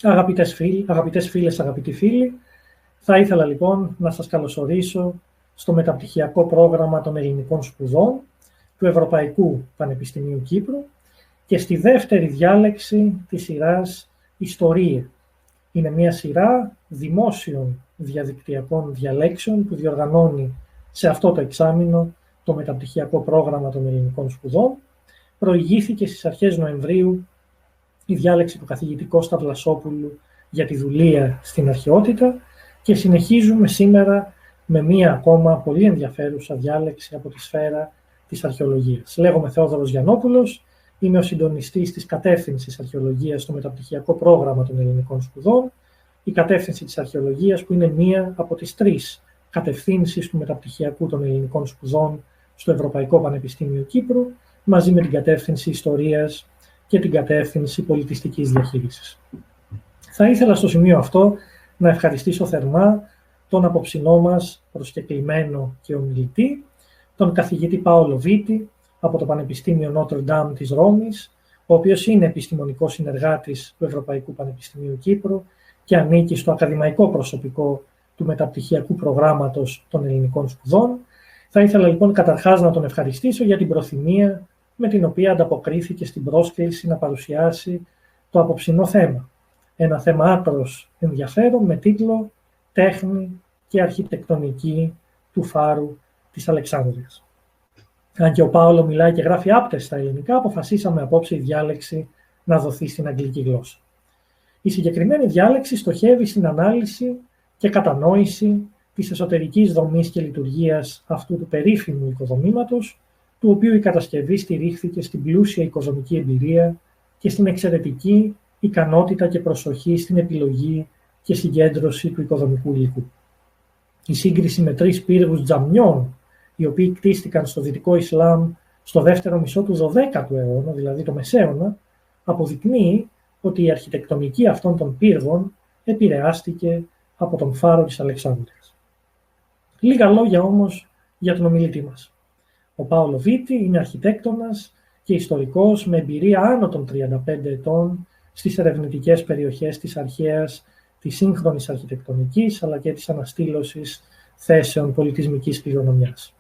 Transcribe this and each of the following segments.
Αγαπητές φίλες, αγαπητοί φίλοι, θα ήθελα λοιπόν να σας καλωσορίσω στο μεταπτυχιακό πρόγραμμα των ελληνικών σπουδών του Ευρωπαϊκού Πανεπιστημίου Κύπρου και στη δεύτερη διάλεξη της σειράς ΙΣΤΟΡΙΑΙ. Είναι μια σειρά δημόσιων διαδικτυακών διαλέξεων που διοργανώνει σε αυτό το εξάμηνο το μεταπτυχιακό πρόγραμμα των ελληνικών σπουδών. Προηγήθηκε στις αρχές Νοεμβρίου η διάλεξη του καθηγητή Κώστα Βλασόπουλου για τη δουλεία στην αρχαιότητα και συνεχίζουμε σήμερα με μία ακόμα πολύ ενδιαφέρουσα διάλεξη από τη σφαίρα της αρχαιολογίας. Λέγομαι Θεόδωρος Γιαννόπουλος, είμαι ο συντονιστής της κατεύθυνσης αρχαιολογίας στο μεταπτυχιακό πρόγραμμα των ελληνικών σπουδών. Η κατεύθυνση της αρχαιολογίας που είναι μία από τις τρεις κατευθύνσεις του μεταπτυχιακού των ελληνικών σπουδών στο Ευρωπαϊκό Πανεπιστήμιο Κύπρου, μαζί με την κατεύθυνση ιστορίας και την κατεύθυνση πολιτιστικής διαχείρισης. Θα ήθελα στο σημείο αυτό να ευχαριστήσω θερμά τον απόψινό μας προσκεκλημένο και ομιλητή, τον καθηγητή Paolo Vitti από το Πανεπιστήμιο Notre Dame της Ρώμης, ο οποίος είναι επιστημονικός συνεργάτης του Ευρωπαϊκού Πανεπιστημίου Κύπρου και ανήκει στο ακαδημαϊκό προσωπικό του μεταπτυχιακού προγράμματος των ελληνικών σπουδών. Θα ήθελα λοιπόν καταρχάς να τον ευχαριστήσω για την προθυμία με την οποία ανταποκρίθηκε στην πρόσκληση να παρουσιάσει το απόψινό θέμα. Ένα θέμα άκρως ενδιαφέρον με τίτλο «Τέχνη και αρχιτεκτονική του φάρου της Αλεξάνδρειας». Αν και ο Πάολο μιλάει και γράφει άπτες στα ελληνικά, αποφασίσαμε απόψε η διάλεξη να δοθεί στην αγγλική γλώσσα. Η συγκεκριμένη διάλεξη στοχεύει στην ανάλυση και κατανόηση της εσωτερικής δομής και λειτουργίας αυτού του περίφημου οικοδομήματος, του οποίου η κατασκευή στηρίχθηκε στην πλούσια οικοδομική εμπειρία και στην εξαιρετική ικανότητα και προσοχή στην επιλογή και συγκέντρωση του οικοδομικού υλικού. Η σύγκριση με τρεις πύργους τζαμιών, οι οποίοι κτίστηκαν στο Δυτικό Ισλάμ στο δεύτερο μισό του 12ου αιώνα, δηλαδή το Μεσαίωνα, αποδεικνύει ότι η αρχιτεκτονική αυτών των πύργων επηρεάστηκε από τον φάρο της Αλεξάνδρειας. Λίγα λόγια όμως για τον ομιλητή μας. Ο Paolo Vitti είναι αρχιτέκτονας και ιστορικός με εμπειρία άνω των 35 ετών στις ερευνητικές περιοχές της αρχαίας, της σύγχρονης αρχιτεκτονικής αλλά και της αναστήλωσης θέσεων πολιτισμικής κληρονομιάς.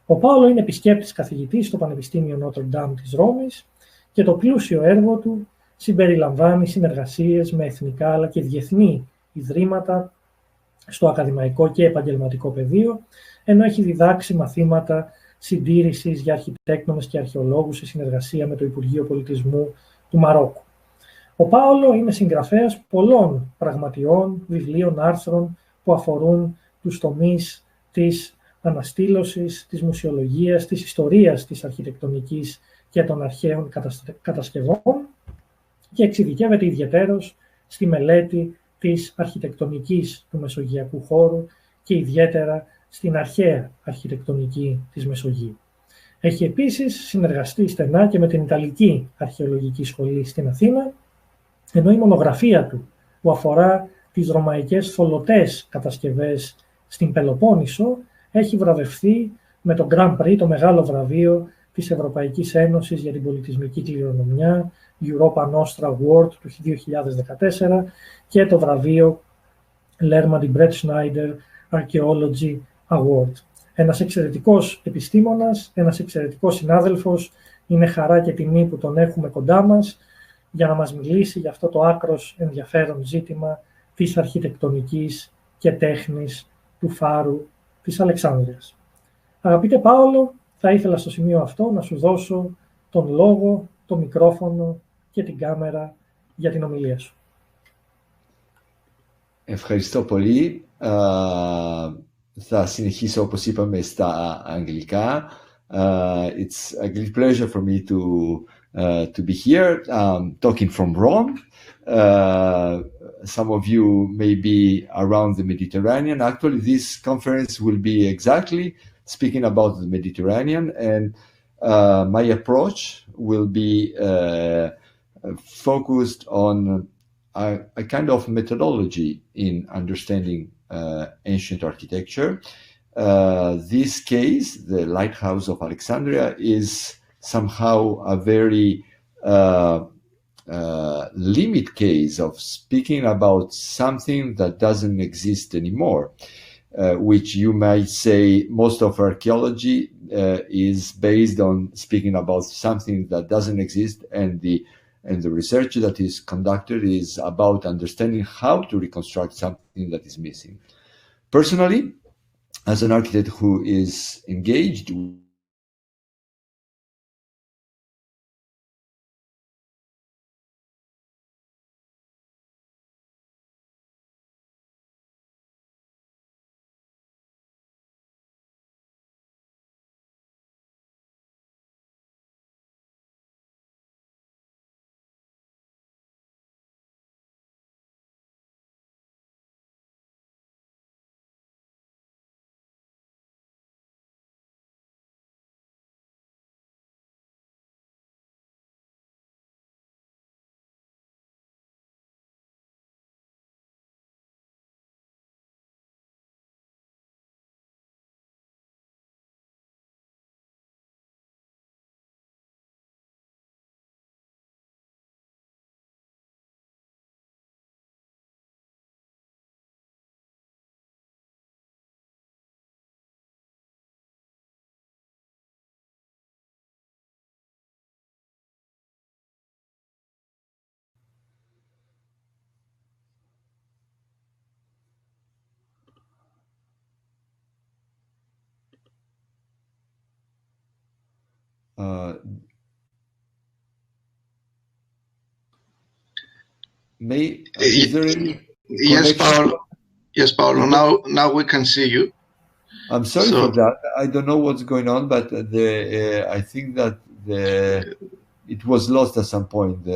Ο Πάολο είναι επισκέπτης καθηγητής στο Πανεπιστήμιο Notre Dame της Ρώμης και το πλούσιο έργο του συμπεριλαμβάνει συνεργασίες με εθνικά αλλά και διεθνή ιδρύματα στο ακαδημαϊκό και επαγγελματικό πεδίο, ενώ έχει διδάξει μαθήματα συντήρησης για αρχιτέκτονες και αρχαιολόγους σε συνεργασία με το Υπουργείο Πολιτισμού του Μαρόκου. Ο Πάολο είναι συγγραφέας πολλών πραγματιών, βιβλίων, άρθρων που αφορούν τους τομείς της αναστήλωσης, της μουσιολογίας, της ιστορίας της αρχιτεκτονικής και των αρχαίων κατασκευών και εξειδικεύεται ιδιαιτέρως στη μελέτη της αρχιτεκτονικής του μεσογειακού χώρου και ιδιαίτερα στην αρχαία αρχιτεκτονική της Μεσογείου. Έχει επίσης συνεργαστεί στενά και με την Ιταλική Αρχαιολογική Σχολή στην Αθήνα, ενώ η μονογραφία του που αφορά τις ρωμαϊκές θολωτές κατασκευές στην Πελοπόννησο έχει βραβευθεί με το Grand Prix, το μεγάλο βραβείο της Ευρωπαϊκής Ένωσης για την πολιτισμική κληρονομιά, Europa Nostra Award του 2014 και το βραβείο Lerma di Brett Schneider Archaeology Award. Ένας εξαιρετικός επιστήμονας, ένας εξαιρετικός συνάδελφος, είναι χαρά και τιμή που τον έχουμε κοντά μας για να μας μιλήσει για αυτό το άκρος ενδιαφέρον ζήτημα της αρχιτεκτονικής και τέχνης του φάρου της Αλεξάνδρειας. Αγαπητέ Πάολο, θα ήθελα στο σημείο αυτό να σου δώσω τον λόγο, το μικρόφωνο και την κάμερα για την ομιλία σου. Ευχαριστώ πολύ. Θα συνεχίσω όπως είπαμε στα αγγλικά. It's a great pleasure for me to be here talking from Rome. Some of you may be around the Mediterranean. Actually, this conference will be exactly speaking about the Mediterranean, and my approach will be focused on a kind of methodology in understanding ancient architecture. This case, the Lighthouse of Alexandria, is somehow a very limit case of speaking about something that doesn't exist anymore, which you might say most of archaeology is based on speaking about something that doesn't exist, and the research that is conducted is about understanding how to reconstruct something that is missing. Personally, as an architect who is engaged is there any yes, Paolo. Yes, Paolo. Now we can see you. I'm sorry for that. I don't know what's going on, but I think that it was lost at some point.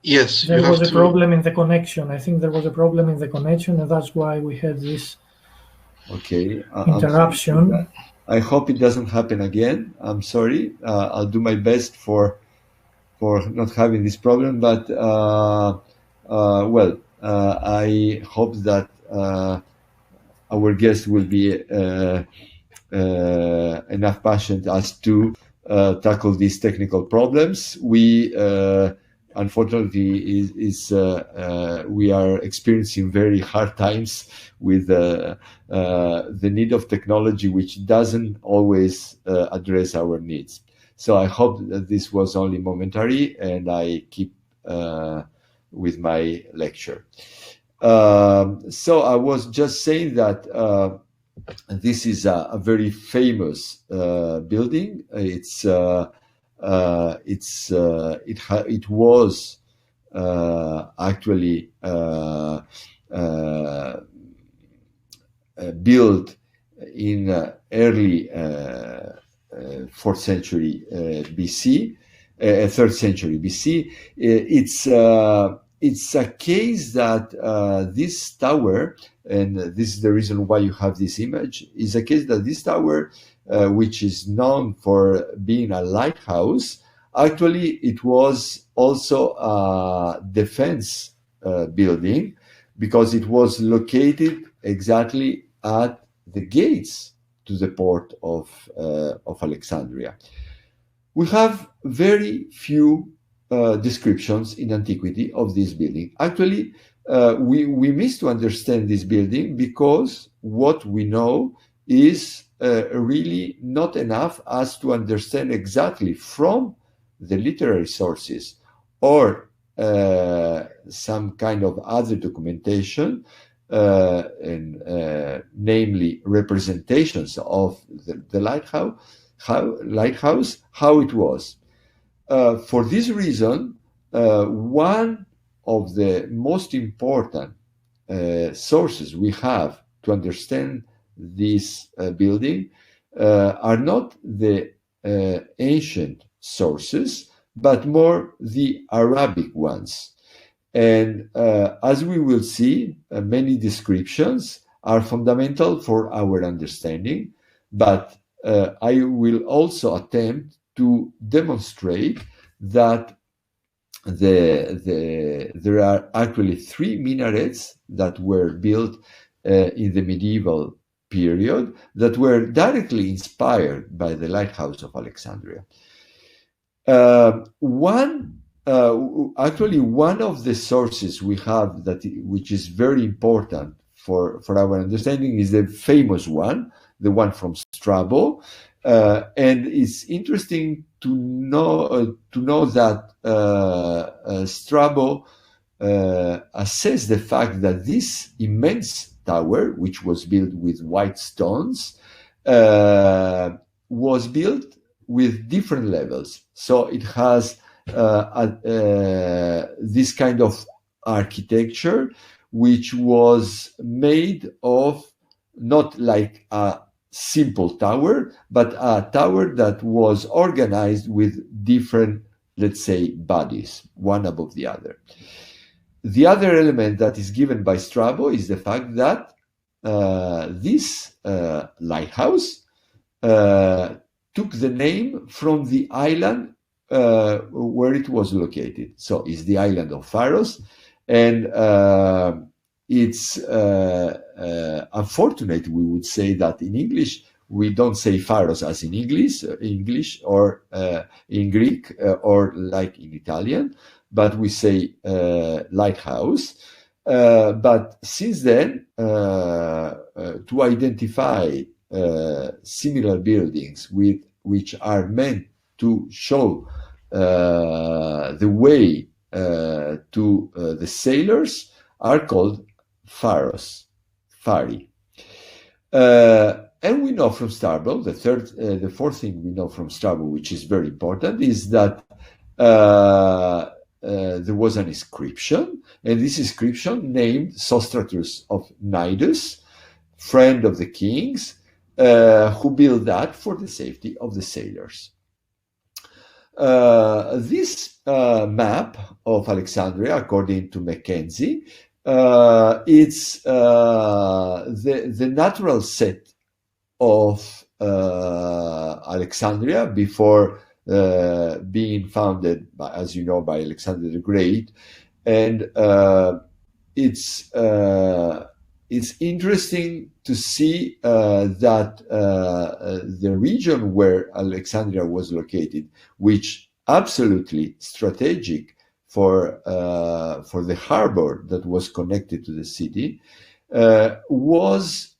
Yes, there was a problem in the connection. I think there was a problem in the connection, and that's why we had this interruption. I hope it doesn't happen again. I'm sorry. I'll do my best for not having this problem, but I hope that our guest will be enough patient as to tackle these technical problems. We unfortunately we are experiencing very hard times with the need of technology, which doesn't always address our needs. So I hope that this was only momentary, and I keep with my lecture. So I was just saying that this is a very famous building. It was actually built in early 4th century BC, 3rd century BC. It's a case that this tower, and this is the reason why you have this image, is a case that this tower, which is known for being a lighthouse, actually it was also a defense building, because it was located exactly at the gates to the port of Alexandria. We have very few descriptions in antiquity of this building. Actually, we miss to understand this building because what we know is really not enough as to understand exactly from the literary sources or some kind of other documentation, namely representations of the lighthouse, how it was. For this reason, one of the most important sources we have to understand this building are not the ancient sources, but more the Arabic ones. And as we will see, many descriptions are fundamental for our understanding, but I will also attempt to demonstrate that there are actually 3 minarets that were built in the medieval period that were directly inspired by the Lighthouse of Alexandria. One actually one of the sources we have which is very important for our understanding is the famous one, the one from Strabo, and it's interesting to know that Strabo assessed the fact that this immense tower, which was built with white stones, was built with different levels. So it has this kind of architecture, which was made of not like a simple tower, but a tower that was organized with different, let's say, bodies, one above the other. The other element that is given by Strabo is the fact that this lighthouse took the name from the island where it was located. So it's the island of Pharos, and it's unfortunate, we would say, that in English we don't say Pharos as in English or in Greek or like in Italian, but we say lighthouse. But since then, to identify similar buildings which are meant to show the way to the sailors are called Pharos, Phari. And we know from Strabo, the fourth thing we know from Strabo, which is very important, is that there was an inscription, and this inscription named Sostratus of Cnidus, friend of the kings, who built that for the safety of the sailors. This map of Alexandria, according to Mackenzie, it's the natural set of Alexandria before being founded, as you know, by Alexander the Great, and it's interesting to see that the region where Alexandria was located, which absolutely strategic for the harbor that was connected to the city, was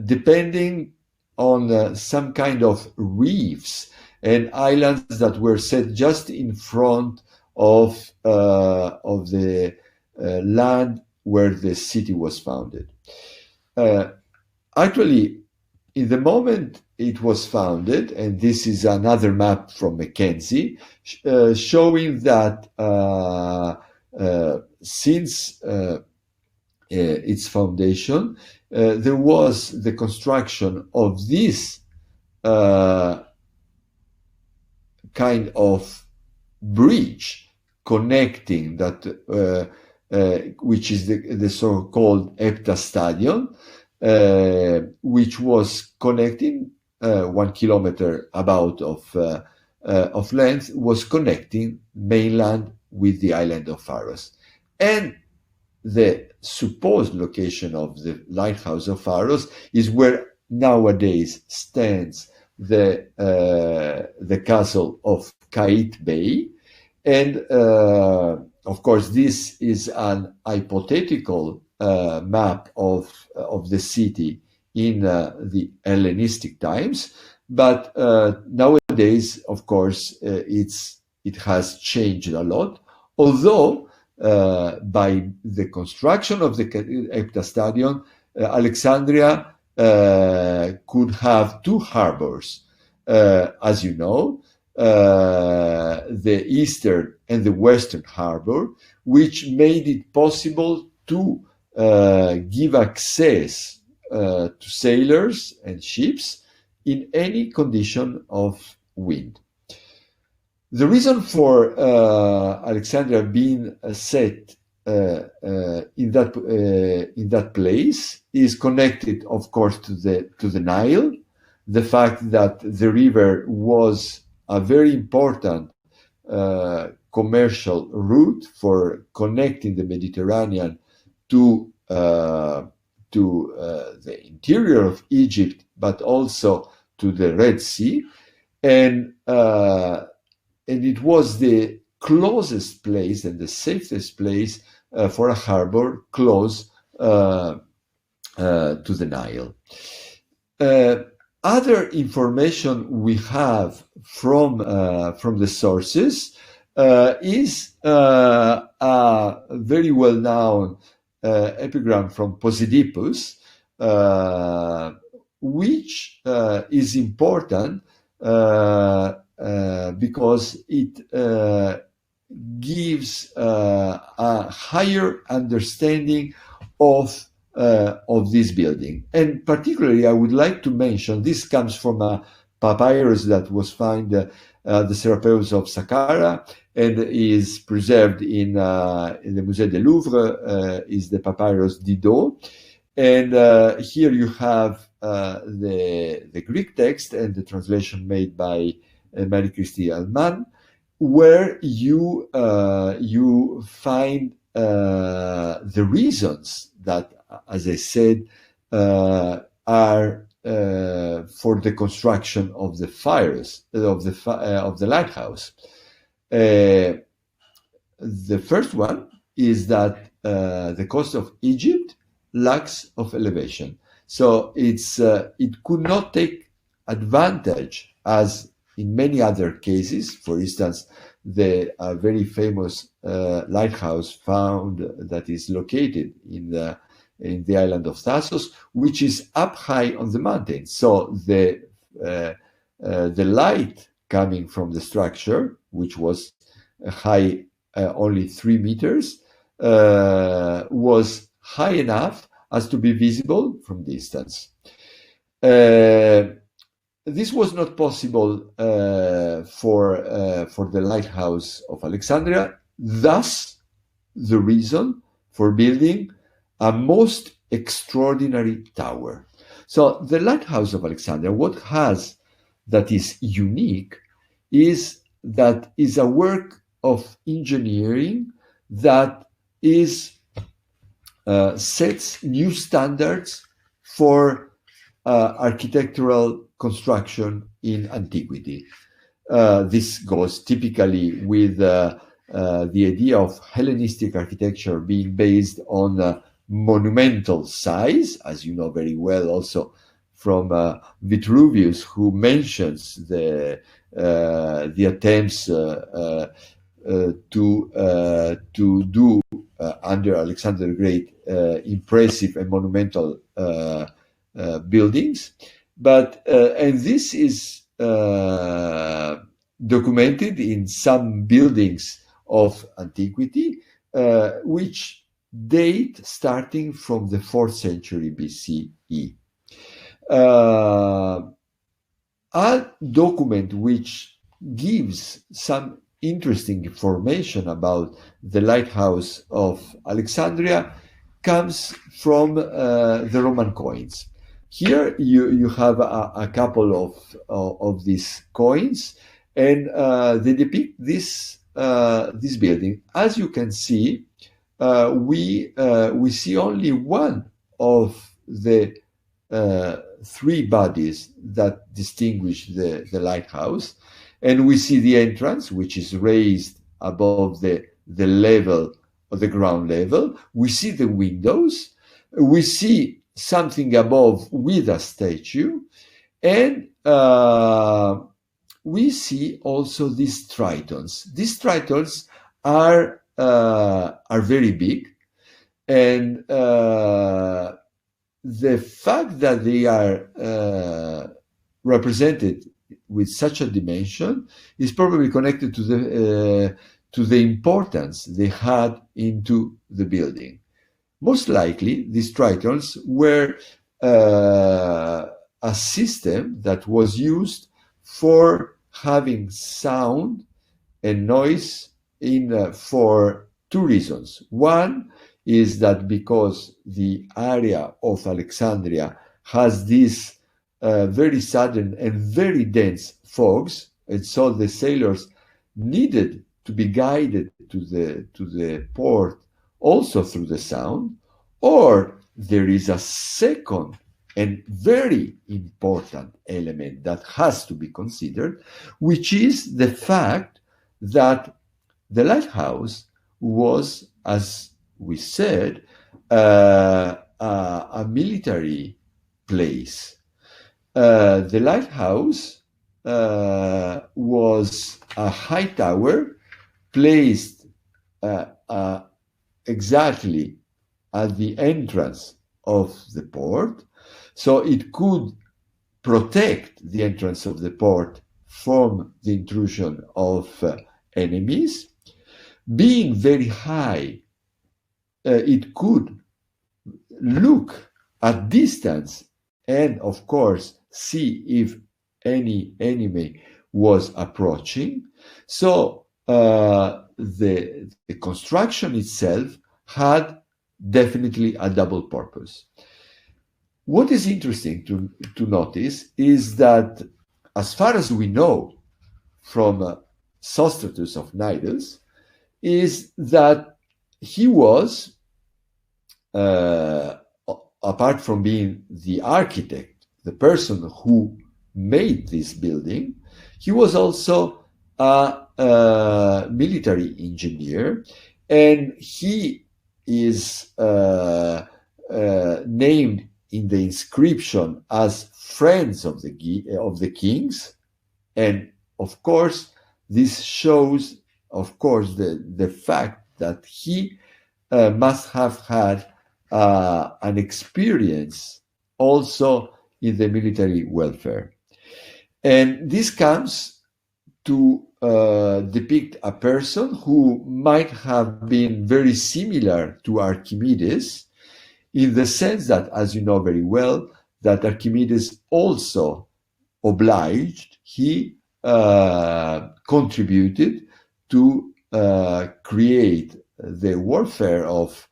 depending on some kind of reefs and islands that were set just in front of the land where the city was founded. Actually, in the moment it was founded, and this is another map from Mackenzie, showing that since its foundation, there was the construction of this kind of bridge connecting that, which is the so-called heptastadion, which was connecting 1 kilometer about of length, was connecting mainland with the island of Pharos. And the supposed location of the Lighthouse of Pharos is where nowadays stands the castle of Kait Bay. And of course, this is an hypothetical map of the city in the Hellenistic times, but nowadays, of course, it has changed a lot. Although by the construction of the heptastadion, Alexandria could have two harbors, as you know, the eastern and the western harbor, which made it possible to give access to sailors and ships in any condition of wind. The reason for Alexandria being set in that place is connected, of course, to the Nile. The fact that the river was a very important commercial route for connecting the Mediterranean to the interior of Egypt, but also to the Red Sea, and it was the closest place and the safest place for a harbor close to the Nile. Other information we have from the sources is a very well-known epigram from Posidippus, which is important because it gives a higher understanding of this building. And particularly, I would like to mention, this comes from a papyrus that was found the Serapeus of Saqqara and is preserved in the Musée du Louvre, is the papyrus Didot. And here you have the Greek text and the translation made by Marie-Christine Allman, where you find the reasons that, as I said, are for the construction of the of the lighthouse. The first one is that the coast of Egypt lacks of elevation, so it could not take advantage, as in many other cases. For instance, the very famous lighthouse found that is located in the island of Thasos, which is up high on the mountain. So the light coming from the structure, which was high only 3 meters, was high enough as to be visible from distance. This was not possible for the Lighthouse of Alexandria, thus the reason for building a most extraordinary tower. So the Lighthouse of Alexandria, what has that is unique is that is a work of engineering that is sets new standards for architectural construction in antiquity. This goes typically with the idea of Hellenistic architecture being based on monumental size, as you know very well also from Vitruvius, who mentions the attempts to do under Alexander the Great impressive and monumental buildings. But and this is documented in some buildings of antiquity, which date starting from the 4th century BCE. A document which gives some interesting information about the Lighthouse of Alexandria comes from the Roman coins. Here you have a couple of these coins, and they depict this building. As you can see, we see only one of the 3 bodies that distinguish the lighthouse, and we see the entrance, which is raised above the level of the ground level. We see the windows. We see something above with a statue, and we see also these tritons. These tritons are very big, and the fact that they are represented with such a dimension is probably connected to the importance they had into the building. Most likely, these tritons were a system that was used for having sound and noise for 2 reasons. One is that because the area of Alexandria has these very sudden and very dense fogs, and so the sailors needed to be guided to the port also through the sound. Or there is a second and very important element that has to be considered, which is the fact that the lighthouse was, as we said, a military place. The lighthouse was a high tower placed exactly at the entrance of the port, so it could protect the entrance of the port from the intrusion of enemies. Being very high, it could look at distance and, of course, see if any enemy was approaching. So the construction itself had definitely a double purpose. What is interesting to notice is that, as far as we know from Sostratus of Cnidus, is that he was, apart from being the architect, the person who made this building, he was also a military engineer, and he is named in the inscription as friends of the kings, and of course this shows, of course, the fact that he must have had an experience also in the military welfare. And this comes to depict a person who might have been very similar to Archimedes, in the sense that, as you know very well, that Archimedes also obliged, he contributed to create the warfare of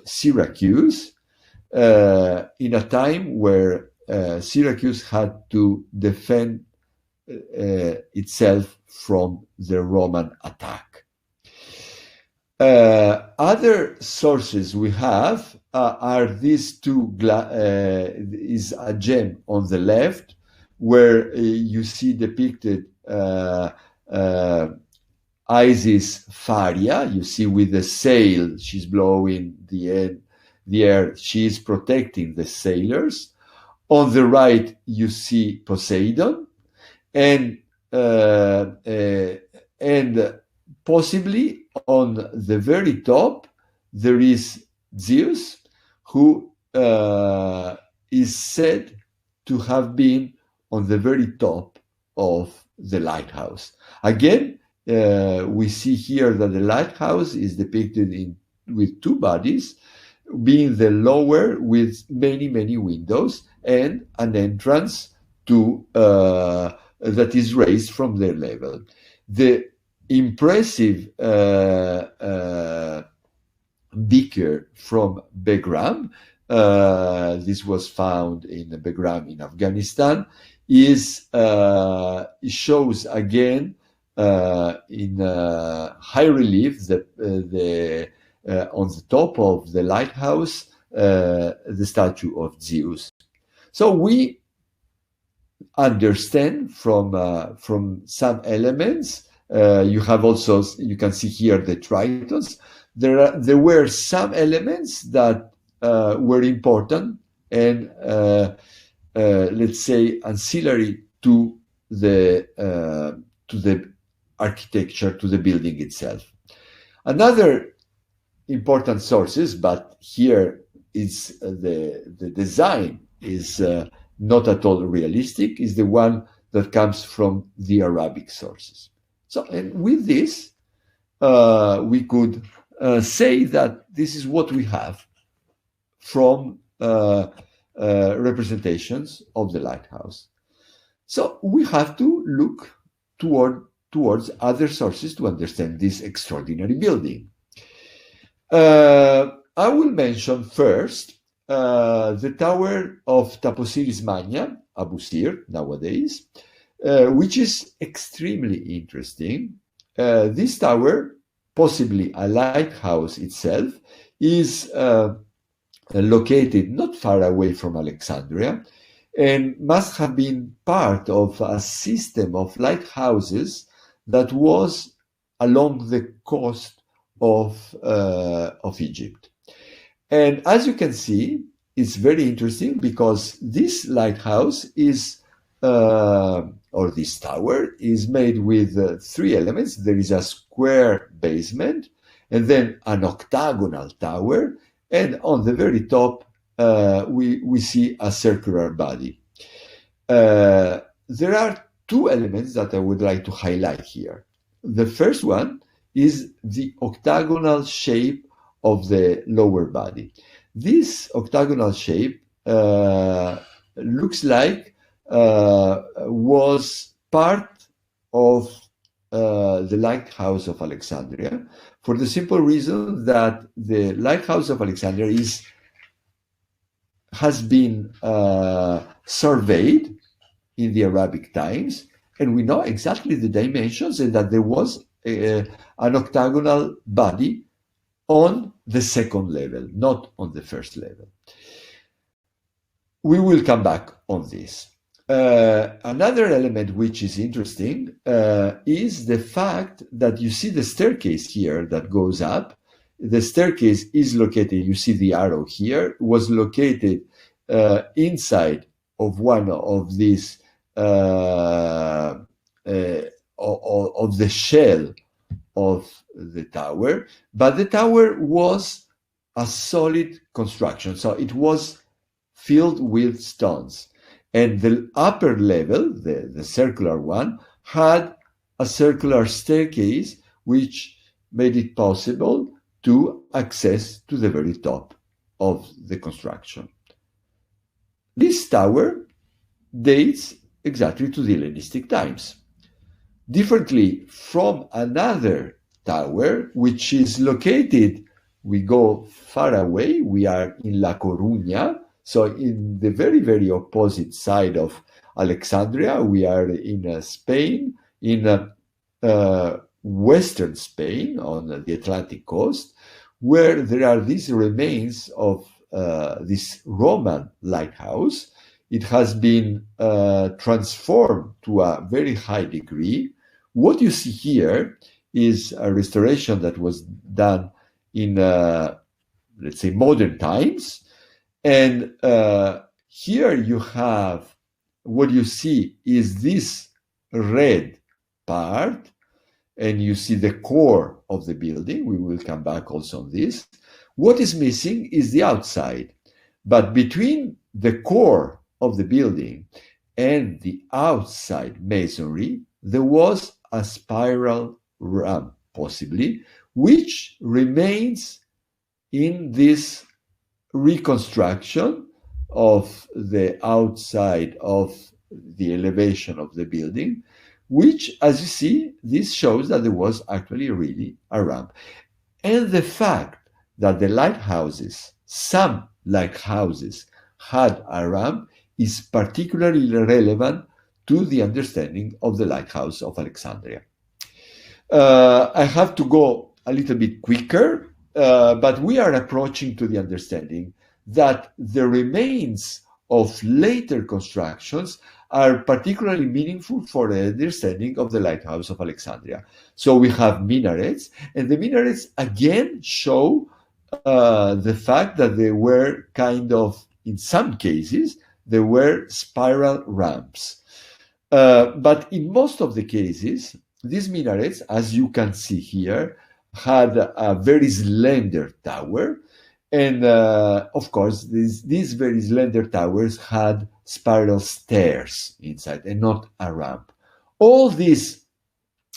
Syracuse in a time where Syracuse had to defend itself from the Roman attack. Other sources we have are these two, is a gem on the left, where you see depicted Isis Faria, you see with the sail, she's blowing the air, she is protecting the sailors. On the right, you see Poseidon, and possibly on the very top, there is Zeus, who is said to have been on the very top of the lighthouse. Again, we see here that the lighthouse is depicted with two bodies, being the lower with many, many windows and an entrance to that is raised from their level. The impressive beaker from Begram, this was found in Begram in Afghanistan, shows again in high relief on the top of the lighthouse the statue of Zeus. So we understand from some elements. You can see here the tritons. There were some elements that were important and let's say ancillary to the architecture, to the building itself. Another important sources, but here is the design is not at all realistic, is the one that comes from the Arabic sources. So, and with this, we could say that this is what we have from representations of the lighthouse. So we have to look towards other sources to understand this extraordinary building. I will mention first the Tower of Taposiris Magna, Abu Sir nowadays, which is extremely interesting. This tower, possibly a lighthouse itself, is located not far away from Alexandria and must have been part of a system of lighthouses that was along the coast of Egypt. And as you can see, it's very interesting because this lighthouse is, or this tower is made with three elements. There is a square basement, and then an octagonal tower, and on the very top, we see a circular body. There are two elements that I would like to highlight here. The first one is the octagonal shape of the lower body. This octagonal shape looks like was part of the Lighthouse of Alexandria, for the simple reason that the Lighthouse of Alexandria has been surveyed in the Arabic times, and we know exactly the dimensions and that there was an octagonal body on the second level, not on the first level. We will come back on this. Another element which is interesting is the fact that you see the staircase here that goes up. The staircase is located, you see the arrow here, was located inside of one of these, of the shell of the tower, but the tower was a solid construction, so it was filled with stones. And the upper level, the circular one, had a circular staircase which made it possible to access to the very top of the construction. This tower dates exactly to the Hellenistic times. Differently from another tower, which is located, we go far away, we are in La Coruña, so in the very, very opposite side of Alexandria. We are in Spain, in western Spain on the Atlantic coast, where there are these remains of this Roman lighthouse. It has been transformed to a very high degree. What you see here is a restoration that was done in, let's say, modern times. And here you have, what you see is this red part, and you see the core of the building. We will come back also on this. What is missing is the outside. But between the core of the building and the outside masonry, there was a spiral ramp, possibly, which remains in this reconstruction of the outside of the elevation of the building, which, as you see, this shows that there was actually really a ramp. And the fact that the lighthouses, some lighthouses, had a ramp is particularly relevant to the understanding of the Lighthouse of Alexandria. I have to go a little bit quicker, but we are approaching to the understanding that the remains of later constructions are particularly meaningful for the understanding of the Lighthouse of Alexandria. So we have minarets, and the minarets again show the fact that they were kind of, in some cases, there were spiral ramps. But in most of the cases, these minarets, as you can see here, had a very slender tower. And of course, these very slender towers had spiral stairs inside and not a ramp. All these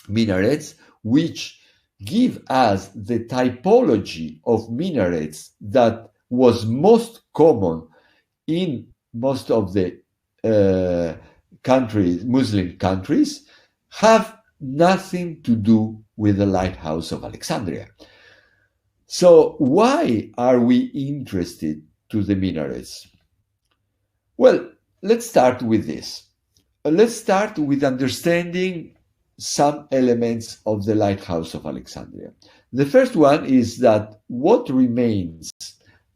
minarets, which give us the typology of minarets that was most common in most of the countries, Muslim countries, have nothing to do with the Lighthouse of Alexandria. So why are we interested to the minarets? Well, let's start with this. Let's start with understanding some elements of the Lighthouse of Alexandria. The first one is that what remains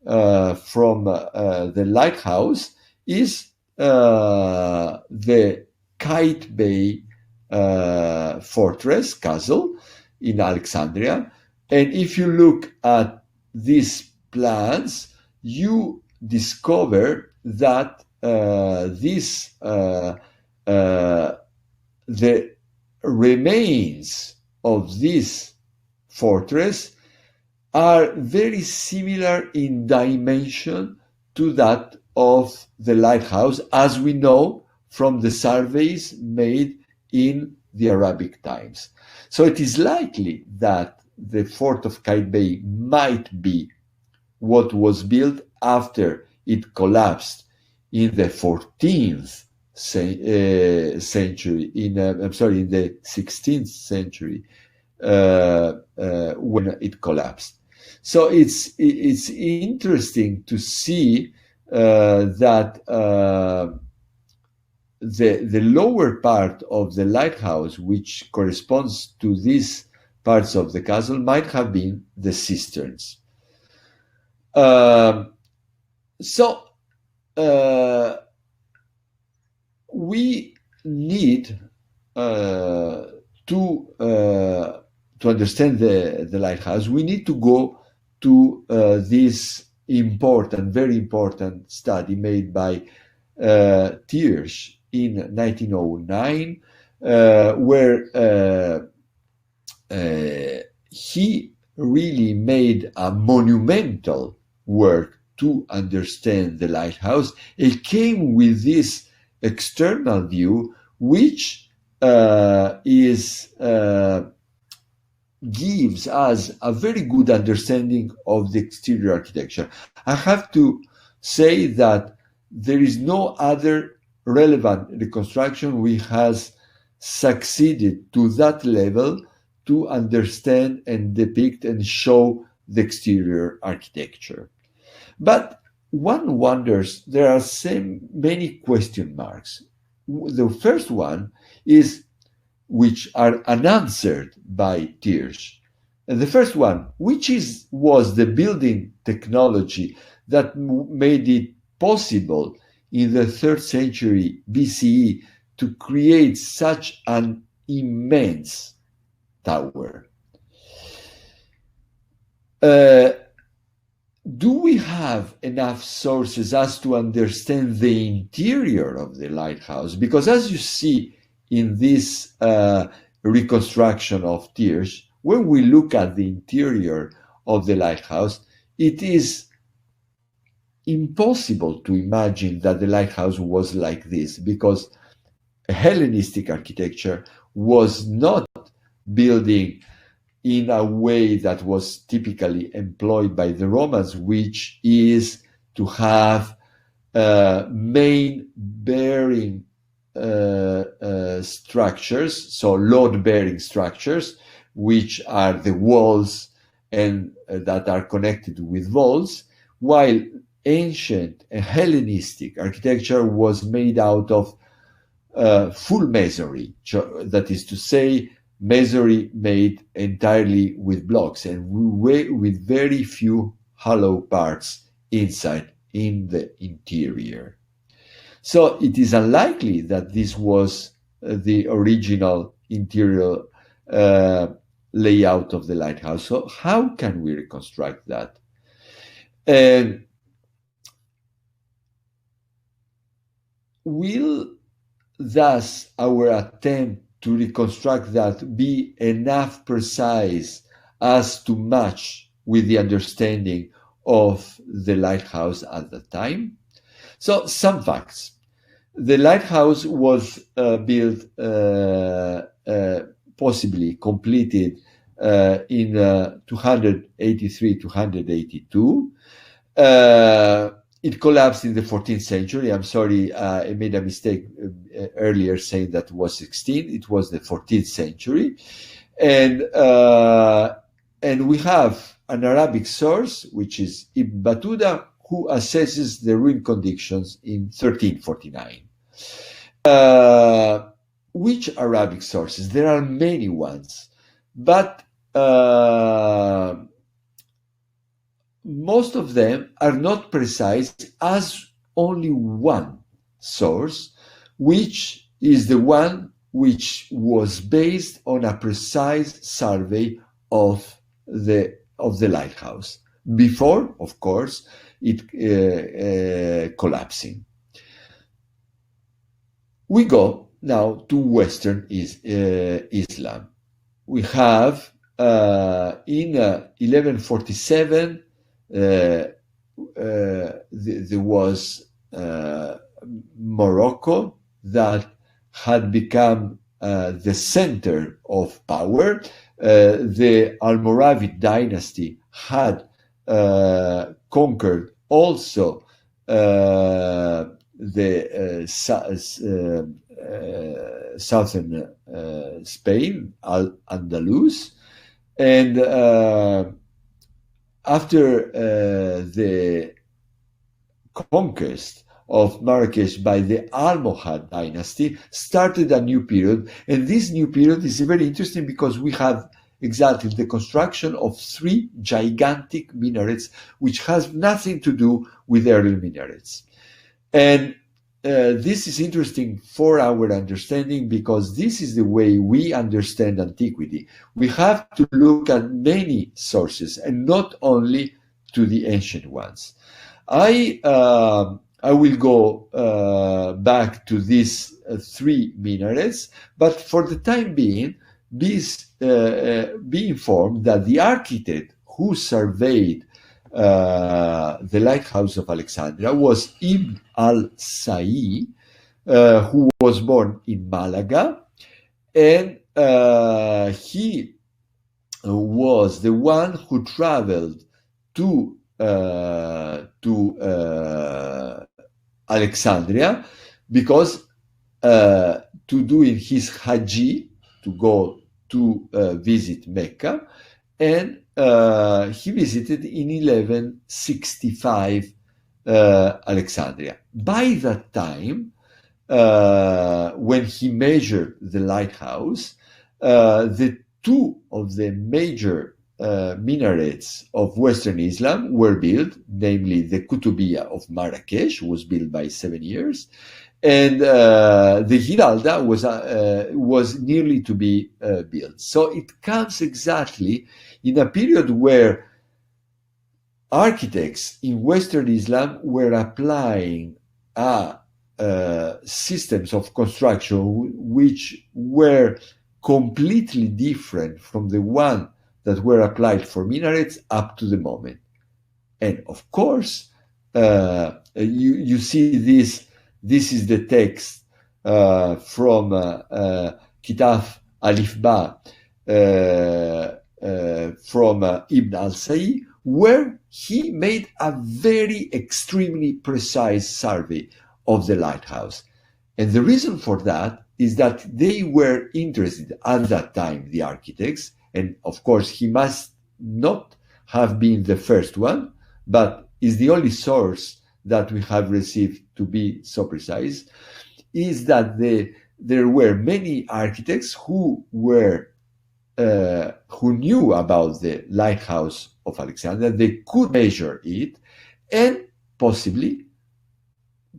from the lighthouse is the kite bay fortress, castle in Alexandria. And if you look at these plans, you discover that the remains of this fortress are very similar in dimension to that of the lighthouse, as we know from the surveys made in the Arabic times. So it is likely that the fort of Qaitbay might be what was built after it collapsed in the 14th century, in the 16th century, when it collapsed. So it's interesting to see that the lower part of the lighthouse, which corresponds to these parts of the castle, might have been the cisterns. We need to understand the lighthouse. We need to go to this very important study made by Thiersch in 1909, where he really made a monumental work to understand the lighthouse. It came with this external view, which gives us a very good understanding of the exterior architecture. I have to say that there is no other relevant reconstruction which has succeeded to that level to understand and depict and show the exterior architecture. But one wonders, there are so many question marks. The first one is, which are unanswered by Thiersch. And the first one, which was the building technology that made it possible in the 3rd century BCE to create such an immense tower? Do we have enough sources as to understand the interior of the lighthouse? Because as you see in this reconstruction of Thiersch, when we look at the interior of the lighthouse, it is impossible to imagine that the lighthouse was like this, because Hellenistic architecture was not building in a way that was typically employed by the Romans, which is to have main bearing structures, so load-bearing structures, which are the walls and that are connected with vaults, while ancient Hellenistic architecture was made out of full masonry, that is to say, masonry made entirely with blocks and with very few hollow parts inside in the interior. So it is unlikely that this was the original interior layout of the lighthouse. So how can we reconstruct that? And will thus our attempt to reconstruct that be enough precise as to match with the understanding of the lighthouse at the time? So some facts. The lighthouse was built, possibly completed in 283-282. It collapsed in the 14th century. I'm sorry, I made a mistake earlier saying that it was 16. It was the 14th century. And we have an Arabic source, which is Ibn Battuta, who assesses the ruin conditions in 1349. Which Arabic sources? There are many ones, but most of them are not precise, as only one source, which is the one which was based on a precise survey of the lighthouse before, of course, it collapsing. We go now to Western Islam. We have in 1147 there was Morocco that had become the center of power. The Almoravid dynasty had conquered also the southern Spain, Al-Andalus, and after the conquest of Marrakesh by the Almohad dynasty, started a new period. And this new period is very interesting because we have exactly the construction of 3 gigantic minarets, which has nothing to do with early minarets. And this is interesting for our understanding because this is the way we understand antiquity. We have to look at many sources and not only to the ancient ones. I will go back to these 3 minarets, but for the time being, be informed that the architect who surveyed the Lighthouse of Alexandria was Ibn al-Sa'i, who was born in Malaga, and he was the one who traveled to Alexandria because to do his Hajj, to go to visit Mecca, and he visited in 1165 Alexandria. By that time, when he measured the lighthouse, the 2 of the major minarets of Western Islam were built, namely the Kutubiyya of Marrakesh was built by 7 years, and the Giralda was nearly to be built. So it comes exactly in a period where architects in Western Islam were applying systems of construction which were completely different from the one that were applied for minarets up to the moment. And of course, you see this is the text from Kitab Alif-Ba from Ibn al-Sa'i, where he made a very extremely precise survey of the lighthouse. And the reason for that is that they were interested at that time, the architects, and of course he must not have been the first one, but is the only source that we have received to be so precise, is that there were many architects who knew about the Lighthouse of Alexandria. They could measure it and possibly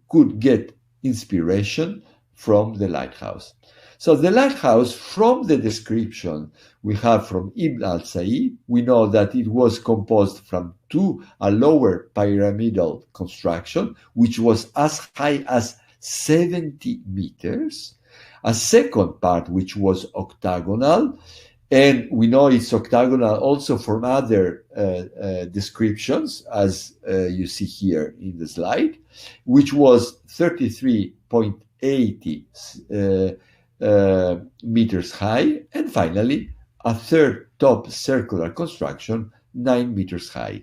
could get inspiration from the lighthouse. So the lighthouse, from the description we have from Ibn al-Sa'i, we know that it was composed from a lower pyramidal construction, which was as high as 70 meters, a second part which was octagonal, and we know it's octagonal also from other descriptions, as you see here in the slide, which was 33.80 meters high, and finally a third top circular construction 9 meters high.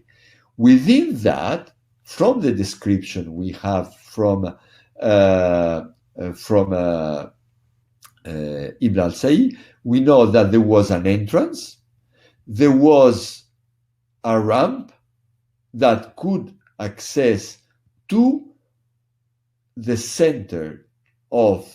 Within that, from the description we have from Ibn al-Sa'i, we know that there was an entrance, there was a ramp that could access to the center of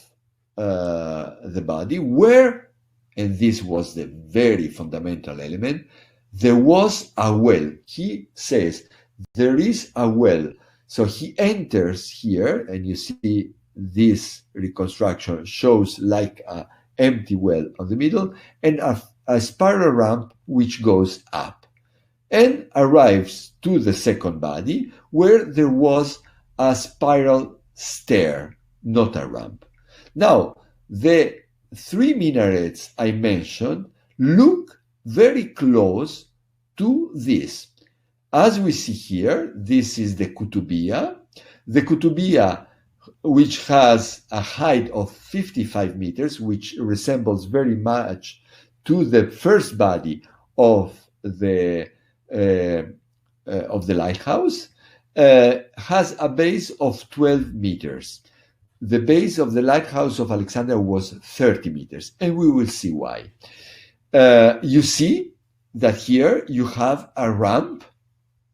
the body, where, and this was the very fundamental element, there was a well. He says there is a well. So he enters here, and you see this reconstruction shows like a empty well on the middle, and a spiral ramp which goes up and arrives to the second body where there was a spiral stair, not a ramp. Now, the three minarets I mentioned look very close to this. As we see here, this is the kutubia. The kutubia, which has a height of 55 meters, which resembles very much to the first body of the lighthouse, has a base of 12 meters. The base of the Lighthouse of Alexandria was 30 meters, and we will see why. You see that here you have a ramp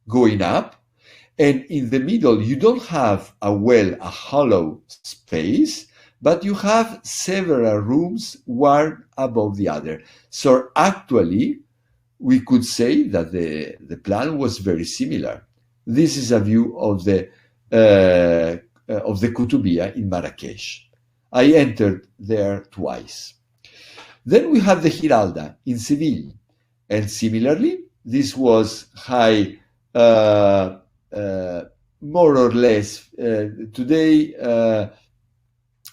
going up, and in the middle you don't have a hollow space, but you have several rooms one above the other. So actually, we could say that the plan was very similar. This is a view of the Kutubia in Marrakesh. I entered there twice. Then we have the Giralda in Seville, and similarly, this was high, more or less. Today,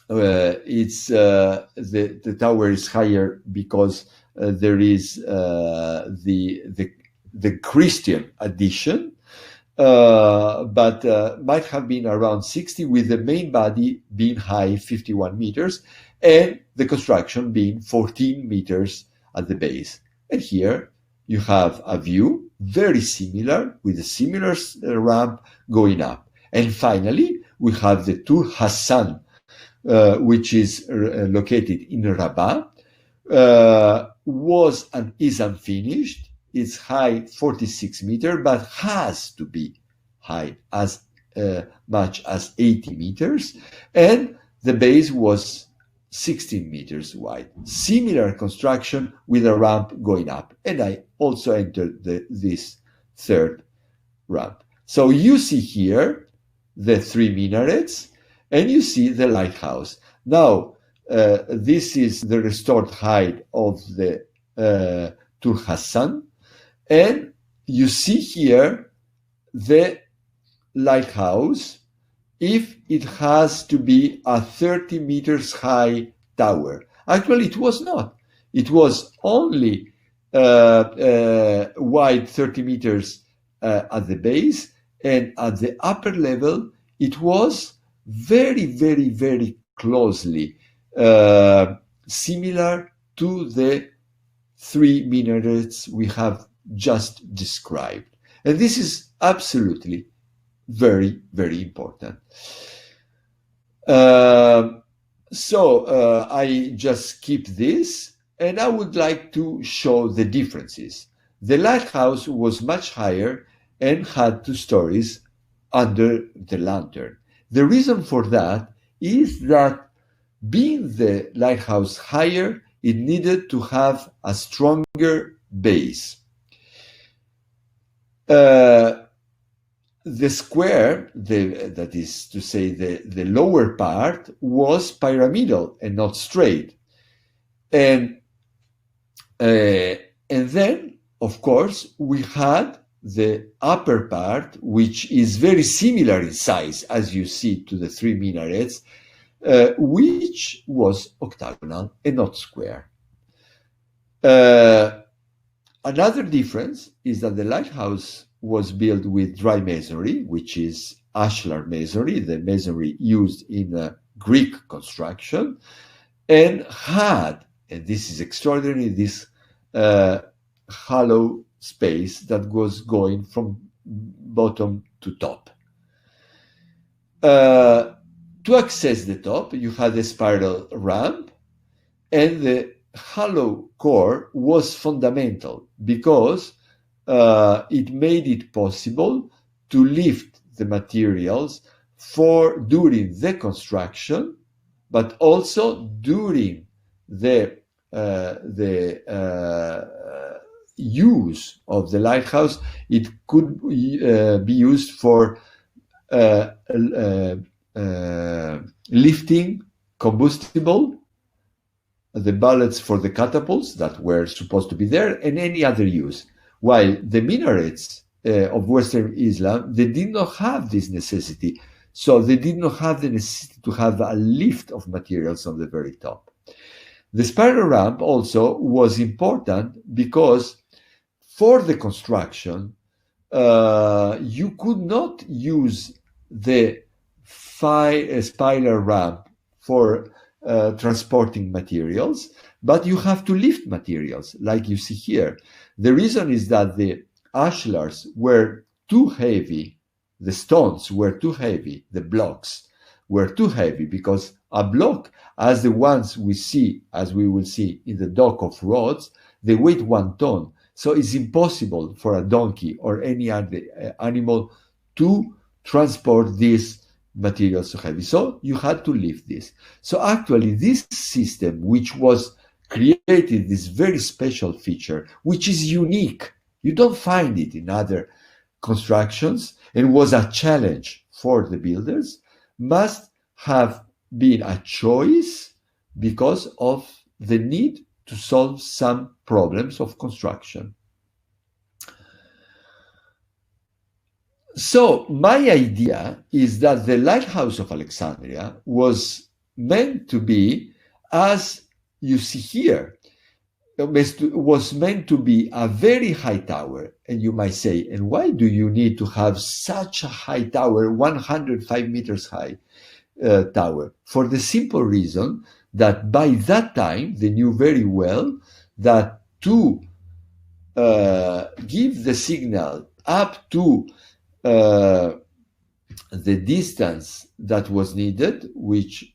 it's the tower is higher because there is the Christian addition, but might have been around 60, with the main body being high 51 meters and the construction being 14 meters at the base. And here you have a view very similar, with a similar ramp going up. And finally, we have the Tour Hassan, which is located in Rabat, was and is unfinished. It's high 46 meters, but has to be high as much as 80 meters. And the base was 16 meters wide. Similar construction with a ramp going up. And I also entered this third ramp. So you see here the three minarets, and you see the lighthouse. Now, this is the restored height of the Tour Hassan. And you see here the lighthouse, if it has to be a 30 meters high tower. Actually, it was not. It was only wide 30 meters at the base, and at the upper level, it was very, very, very closely similar to the three minarets we have just described. And this is absolutely very, very important. So I just skip this, and I would like to show the differences. The lighthouse was much higher and had 2 stories under the lantern. The reason for that is that, being the lighthouse higher, it needed to have a stronger base. The square, that is to say the lower part, was pyramidal and not straight. And then, of course, we had the upper part, which is very similar in size, as you see, to the three minarets, which was octagonal and not square. Another difference is that the lighthouse was built with dry masonry, which is ashlar masonry, the masonry used in Greek construction, and had, and this is extraordinary, this hollow space that was going from bottom to top. To access the top, you had a spiral ramp, and the hollow core was fundamental because it made it possible to lift the materials during the construction, but also during the use of the lighthouse. It could be used for lifting combustible the bullets for the catapults that were supposed to be there, and any other use. While the minarets of Western Islam, they did not have this necessity. So they did not have the necessity to have a lift of materials on the very top. The spiral ramp also was important because for the construction, you could not use the spiral ramp for transporting materials, but you have to lift materials, like you see here. The reason is that the ashlars were too heavy, the stones were too heavy, the blocks were too heavy, because a block, as the ones we see, as we will see in the dock of Rhodes, they weigh 1 ton. So it's impossible for a donkey or any other animal to transport these materials so heavy. So you had to lift this. So actually this system, which was created this very special feature, which is unique, you don't find it in other constructions, and was a challenge for the builders, must have been a choice because of the need to solve some problems of construction. So my idea is that the Lighthouse of Alexandria was meant to be, as you see here, was meant to be a very high tower. And you might say, and why do you need to have such a high tower, 105 meters high tower? For the simple reason that by that time, they knew very well that to give the signal up to the distance that was needed, which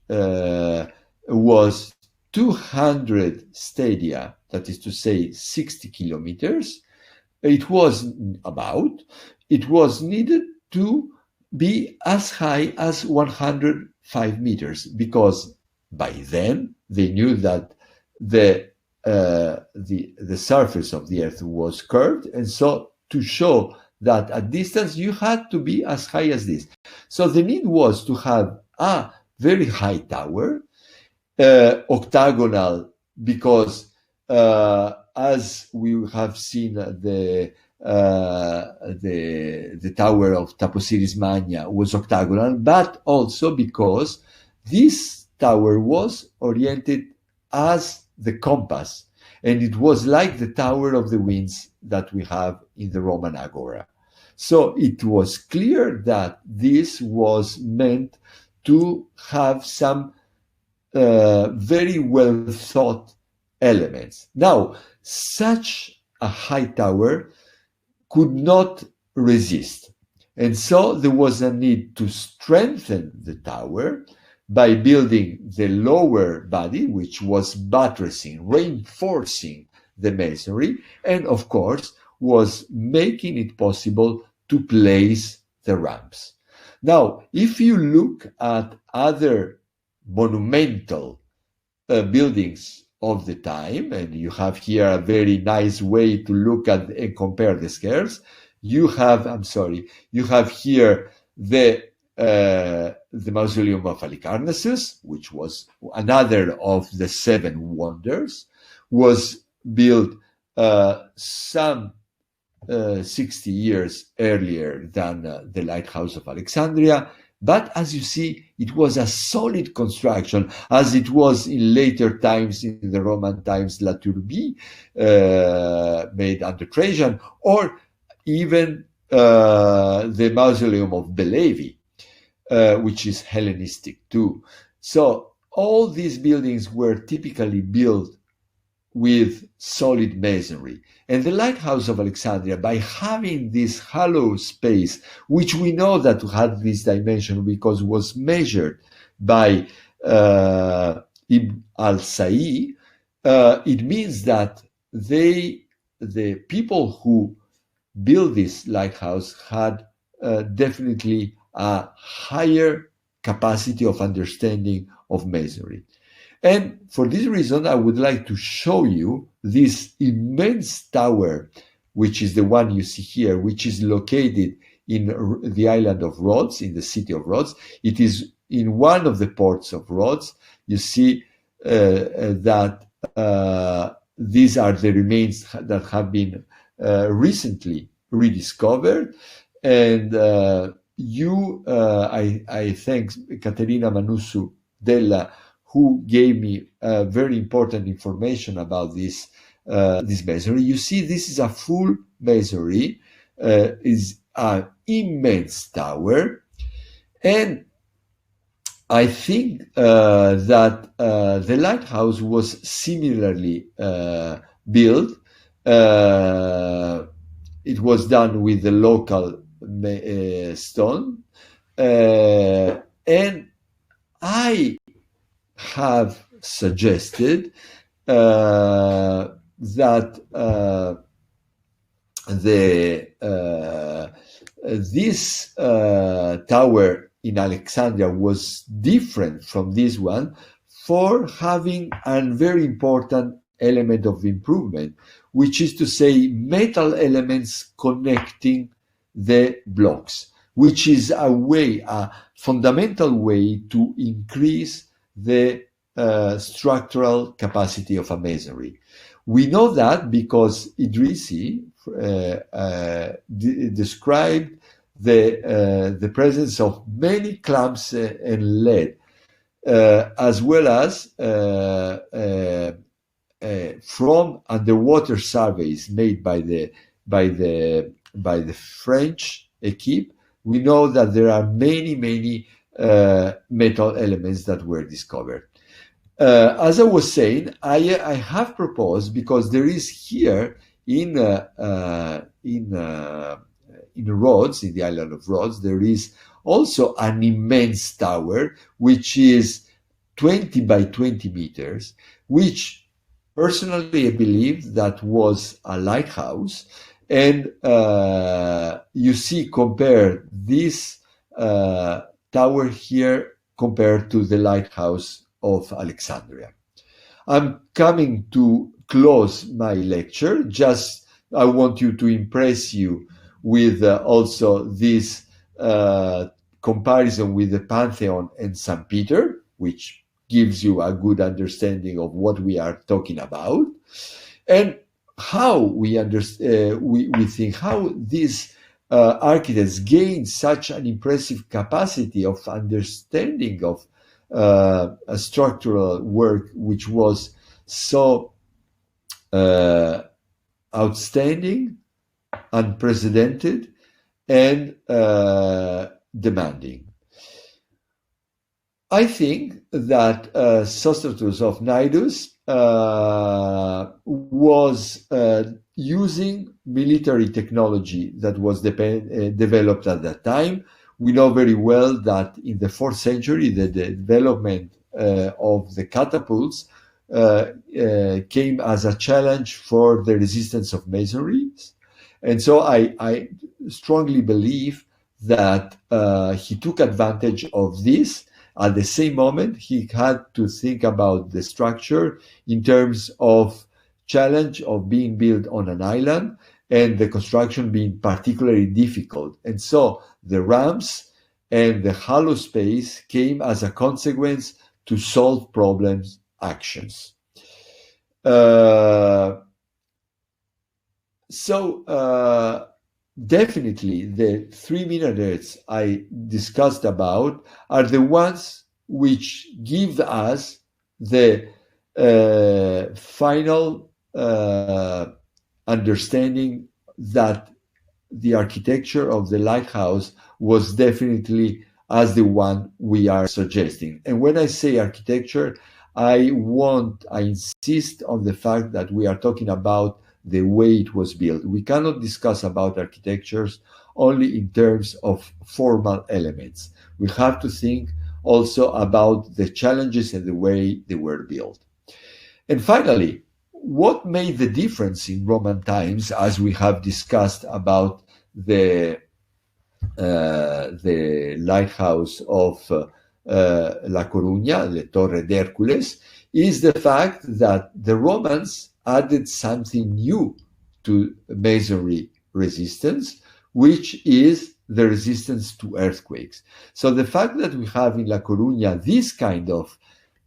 was 200 stadia, that is to say 60 kilometers, it was needed to be as high as 105 meters, because by then they knew that the surface of the earth was curved, and so to show that at distance you had to be as high as this. So the need was to have a very high tower, octagonal, because as we have seen the tower of Taposiris Magna was octagonal, but also because this tower was oriented as the compass, and it was like the Tower of the Winds that we have in the Roman Agora. So it was clear that this was meant to have some very well thought elements. Now, such a high tower could not resist. And so there was a need to strengthen the tower by building the lower body, which was buttressing, reinforcing the masonry, and of course was making it possible to place the ramps. Now, if you look at other monumental buildings of the time, and you have here a very nice way to look at and compare the scales, you have here the mausoleum of Halicarnassus, which was another of the 7 wonders, was built some 60 years earlier than the Lighthouse of Alexandria. But as you see, it was a solid construction, as it was in later times, in the Roman times, La Turbie, made under Trajan, or even the mausoleum of Belevi, which is Hellenistic too. So all these buildings were typically built with solid masonry. And the Lighthouse of Alexandria, by having this hollow space, which we know that had this dimension because it was measured by Ibn al-Sa'i, it means that the people who built this lighthouse had definitely a higher capacity of understanding of masonry. And for this reason, I would like to show you this immense tower, which is the one you see here, which is located in the island of Rhodes, in the city of Rhodes. It is in one of the ports of Rhodes. You see that these are the remains that have been recently rediscovered. And I thank Caterina Manussu Della, who gave me very important information about this masonry. You see, this is a full masonry, is an immense tower, and I think that the lighthouse was similarly built. It was done with the local stone, and I have suggested that this tower in Alexandria was different from this one for having a very important element of improvement, which is to say metal elements connecting the blocks, which is a fundamental way to increase the structural capacity of a masonry. We know that because Idrisi described the presence of many clamps and lead, as well as from underwater surveys made by the French equipe. We know that there are many metal elements that were discovered. As I was saying, I have proposed, because there is here in Rhodes, in the island of Rhodes, there is also an immense tower, which is 20 by 20 meters, which personally I believe that was a lighthouse. And you see, compare this tower here compared to the lighthouse of Alexandria. I'm coming to close my lecture. Just I want you to impress you with also this comparison with the Pantheon and St. Peter, which gives you a good understanding of what we are talking about, and how we think how these architects gained such an impressive capacity of understanding of a structural work which was so outstanding, unprecedented, and demanding. I think that Sostratus of Cnidus was using military technology that was developed at that time. We know very well that in the 4th century, the development of the catapults came as a challenge for the resistance of masonry. And so I strongly believe that he took advantage of this. At the same moment, he had to think about the structure in terms of challenge of being built on an island and the construction being particularly difficult. And so the ramps and the hollow space came as a consequence to solve problems, actions. Definitely, the 3 minarets I discussed about are the ones which give us the final understanding that the architecture of the lighthouse was definitely as the one we are suggesting. And when I say architecture, I insist on the fact that we are talking about the way it was built. We cannot discuss about architectures only in terms of formal elements. We have to think also about the challenges and the way they were built. And finally, what made the difference in Roman times, as we have discussed about the lighthouse of La Coruña, the Torre d'Hercules, is the fact that the Romans added something new to masonry resistance, which is the resistance to earthquakes. So the fact that we have in La Coruña this kind of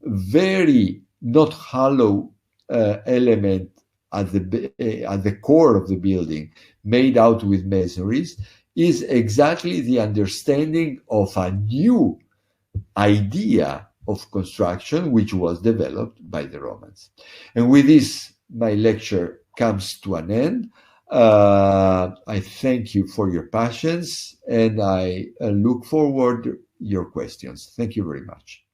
very not hollow element at the core of the building, made out with masonries, is exactly the understanding of a new idea of construction which was developed by the Romans. And with this, my lecture comes to an end. I thank you for your patience, and I look forward to your questions. Thank you very much.